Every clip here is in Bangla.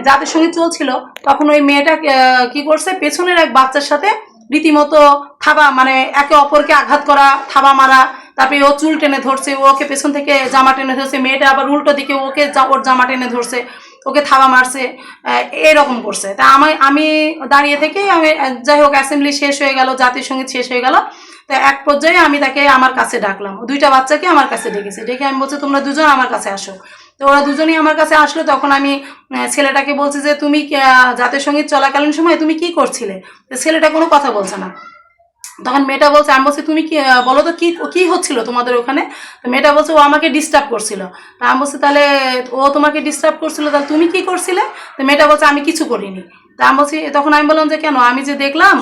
জাতীয় সঙ্গীত চলছিল, তখন ওই মেয়েটা কি করছে, পেছনের এক বাচ্চার সাথে রীতিমতো থাবা, মানে একে অপরকে আঘাত করা, থাবা মারা, তারপরে ও চুল টেনে ধরছে, ওকে পেছন থেকে জামা টেনে ধরছে, মেয়েটা আবার উল্টো দিকে ওকে ওর জামা টেনে ধরছে, ওকে থাবা মারছে, এরকম করছে। তা আমি দাঁড়িয়ে থেকে আমি, যাই হোক, অ্যাসেম্বলি শেষ হয়ে গেল, জাতীয় সঙ্গীত শেষ হয়ে গেল। তো এক পর্যায়ে আমি তাকে আমার কাছে ডাকলাম, দুইটা বাচ্চাকে আমার কাছে ডেকেছি, ডেকে আমি বলছি তোমরা দুজন আমার কাছে আসো। তো ওরা দুজনেই আমার কাছে আসলো। তখন আমি ছেলেটাকে বলছি যে তুমি জাতীয় সঙ্গীত চলাকালীন সময় তুমি কি করছিলে? তো ছেলেটা কোনো কথা বলছে না। তখন মেয়েটা বলছে, আমি বলছি তুমি কি বলো তো কি হচ্ছিল তোমাদের ওখানে? তো মেয়েটা বলছে ও আমাকে ডিস্টার্ব করছিল। তা আমি বলছি তাহলে ও তোমাকে ডিস্টার্ব করছিল, তাহলে তুমি কি করছিলে? তো মেয়েটা বলছে আমি কিছু করিনি। তা আমি বলছি, তখন আমি বললাম যে কেন, আমি যে দেখলাম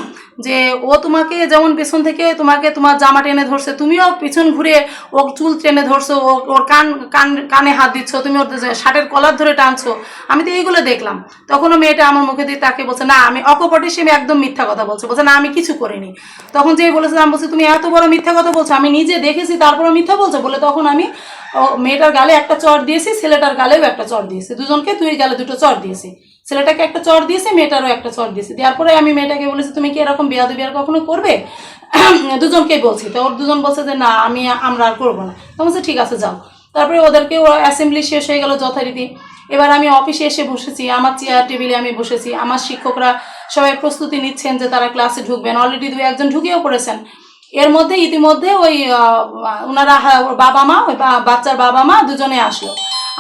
যে ও তোমাকে যেমন পেছন থেকে তোমার জামা টেনে ধরছে, তুমিও পিছন ঘুরে ওর চুল টেনে ধরছো, ওর কানে হাত দিচ্ছ, তুমি ওর শার্টের কলার ধরে টানছো, আমি তো এইগুলো দেখলাম। তখনও মেয়েটা আমার মুখে দিয়ে তাকে বলছে না, আমি অকপটে সে একদম মিথ্যা কথা বলছে, বলছে না আমি কিছু করিনি। তখন যেই বলেছে, আমি বলছি তুমি এত বড় মিথ্যা কথা বলছো, আমি নিজে দেখেছি তারপরে মিথ্যা বলছো বলে, তখন আমি মেয়েটার গালে একটা চড় দিয়েছি, ছেলেটার গালেও একটা চড় দিয়েছি, দুজনকে তুই গালে দুটো চড় দিয়েছি, ছেলেটাকে একটা চড় দিয়েছে, মেয়েটারও একটা চড় দিয়েছি। দেওয়ার পরে আমি মেয়েটাকে বলেছি তুমি কি এরকম বেয়াদবি আর কখনো করবে? দুজনকেই বলছি। তো ওর দুজন বলছে যে না আমরা আর করবো না। তো বলছে ঠিক আছে যাও। তারপরে ওদেরকে ওরা অ্যাসেম্বলি শেষ হয়ে গেল যথারীতি। এবার আমি অফিসে এসে বসেছি, আমার চেয়ার টেবিলে আমি বসেছি, আমার শিক্ষকরা সবাই প্রস্তুতি নিচ্ছেন যে তারা ক্লাসে ঢুকবেন, অলরেডি 2-1 ঢুকেও পড়েছেন। এর মধ্যে ইতিমধ্যে ওই ওনারা বাবা মা, ওই বাচ্চার বাবা মা দুজনে আসলো।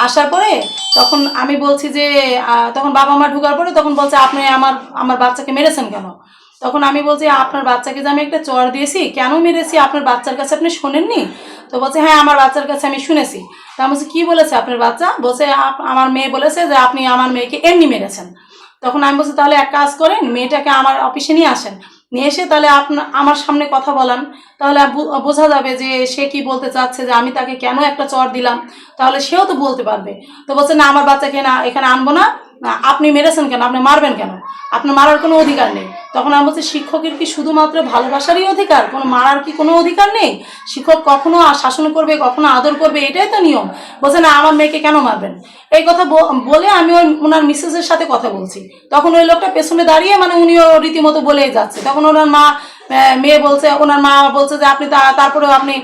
আসার পরে তখন আমি বলছি যে তখন বাবা মা ঢুকার পরে তখন বলছে আপনি আমার বাচ্চাকে মেরেছেন কেন? তখন আমি বলছি আপনার বাচ্চাকে যে আমি একটা চড় দিয়েছি, কেন মেরেছি আপনার বাচ্চার কাছে আপনি শোনেননি? তো বলছে হ্যাঁ আমার বাচ্চার কাছে আমি শুনেছি। তা আমি বলছি কী বলেছে আপনার বাচ্চা? বলছে আমার মেয়ে বলেছে যে আপনি আমার মেয়েকে এমনি মেরেছেন। তখন আমি বলছি তাহলে এক কাজ করেন, মেয়েটাকে আমার অফিসে নিয়ে আসেন, নিয়ে এসে তাহলে আমার সামনে কথা বলান, তাহলে বোঝা যাবে যে সে কি বলতে চাচ্ছে, যে আমি তাকে কেন একটা চড় দিলাম, তাহলে সেও তো বলতে পারবে। তো বলছে না আমার বাচ্চাকে না এখানে আনবো না, আপনি মেরেছেন কেন, আপনি মারবেন কেন, আপনার মারার কোনো অধিকার নেই। তখন আমি বলছি শিক্ষকের কি শুধুমাত্র ভালোবাসারই অধিকার, কোনো মারার কি কোনো অধিকার নেই? শিক্ষক কখনো শাসন করবে, কখনো আদর করবে, এটাই তো নিয়ম। বলছে না আমার মেয়েকে কেন মারবেন? এই কথা বলে আমি ওনার মিসেসের সাথে কথা বলছি। তখন ওই লোকটা পেছনে দাঁড়িয়ে, মানে উনিও রীতিমতো বলেই যাচ্ছে। তখন ওনার মেয়ে বলছে, ওনার মা বলছে যে আপনি তারপরেও আপনি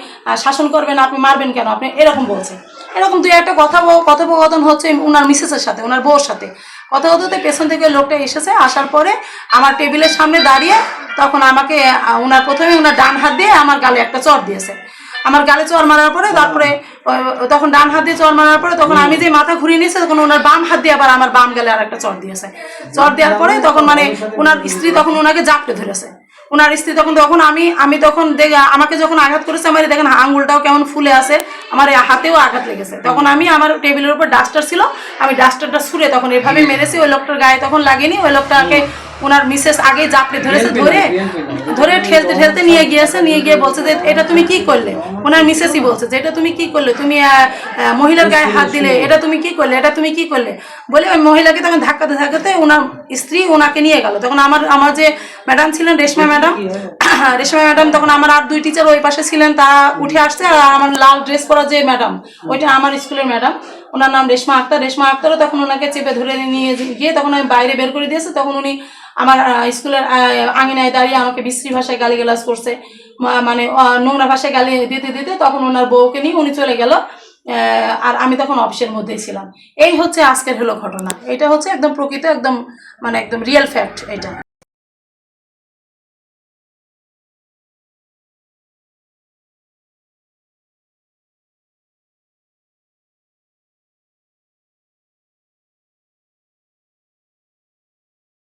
শাসন করবেন, আপনি মারবেন কেন, আপনি এরকম বলছে। এরকম 2-1 কথোপকথন হচ্ছে ওনার মিসেসের সাথে, ওনার বউর সাথে। কথা হতে পেছন থেকে লোকটা এসেছে, আসার পরে আমার টেবিলের সামনে দাঁড়িয়ে তখন আমাকে প্রথমে ওনার ডান হাত দিয়ে আমার গালে একটা চড় দিয়েছে। আমার গালে চড় মারার পরে তারপরে তখন ডান হাত দিয়ে চড় মারার পরে তখন আমি যে মাথা ঘুরিয়ে নিয়েছে, তখন ওনার বাম হাত দিয়ে আবার আমার বাম গালে আর একটা চড় দিয়েছে। চড় দেওয়ার পরে তখন মানে ওনার স্ত্রী তখন ওনাকে জাপটে ধরেছে। ওনার স্ত্রী তখন আমি তখন আমাকে যখন আঘাত করেছে, আমার দেখেন আঙুলটাও কেমন ফুলে আছে, আমার হাতেও আঘাত লেগেছে। তখন আমি আমার টেবিলের উপর ডাস্টার ছিল, আমি ডাস্টারটা ছুঁড়ে তখন এভাবে মেরেছি। ওই লোকটার গায়ে তখন লাগেনি। ওই লোকটাকে ওনার মিসেস আগে জাপটে ধরেছে, ধরে ঠেলতে নিয়ে গিয়ে বলছে যে এটা তুমি কি করলে? ওনার মিসেসই বলছে যে এটা তুমি কি করলে, তুমি মহিলার গায়ে হাত দিলে, এটা তুমি কি করলে, এটা তুমি কি করলে বলে ওই মহিলাকে তখন ধাক্কাতে ওনার স্ত্রী ওনাকে নিয়ে গেল। তখন আমার যে ম্যাডাম ছিলেন রেশমা ম্যাডাম তখন আমার আর 2 টিচার ওই পাশে ছিলেন, তারা উঠে আসছে। আর আমার লাল ড্রেস পরা যে ম্যাডাম, ওইটা আমার স্কুলের ম্যাডাম, ওনার নাম রেশমা আক্তারও তখন ওনাকে চেপে ধরে নিয়ে গিয়ে তখন আমি বাইরে বের করে দিয়েছে। তখন উনি আমার স্কুলের আঙিনায় দাঁড়িয়ে আমাকে বিশ্রী ভাষায় গালিগালাজ করছে, মানে নোংরা ভাষায় গালি দিতে তখন ওনার বউকে নিয়ে উনি চলে গেল। আর আমি তখন অফিসের মধ্যেই ছিলাম। এই হচ্ছে আজকের ঘটনা। এটা হচ্ছে একদম প্রকৃত, একদম রিয়েল ফ্যাক্ট এটা।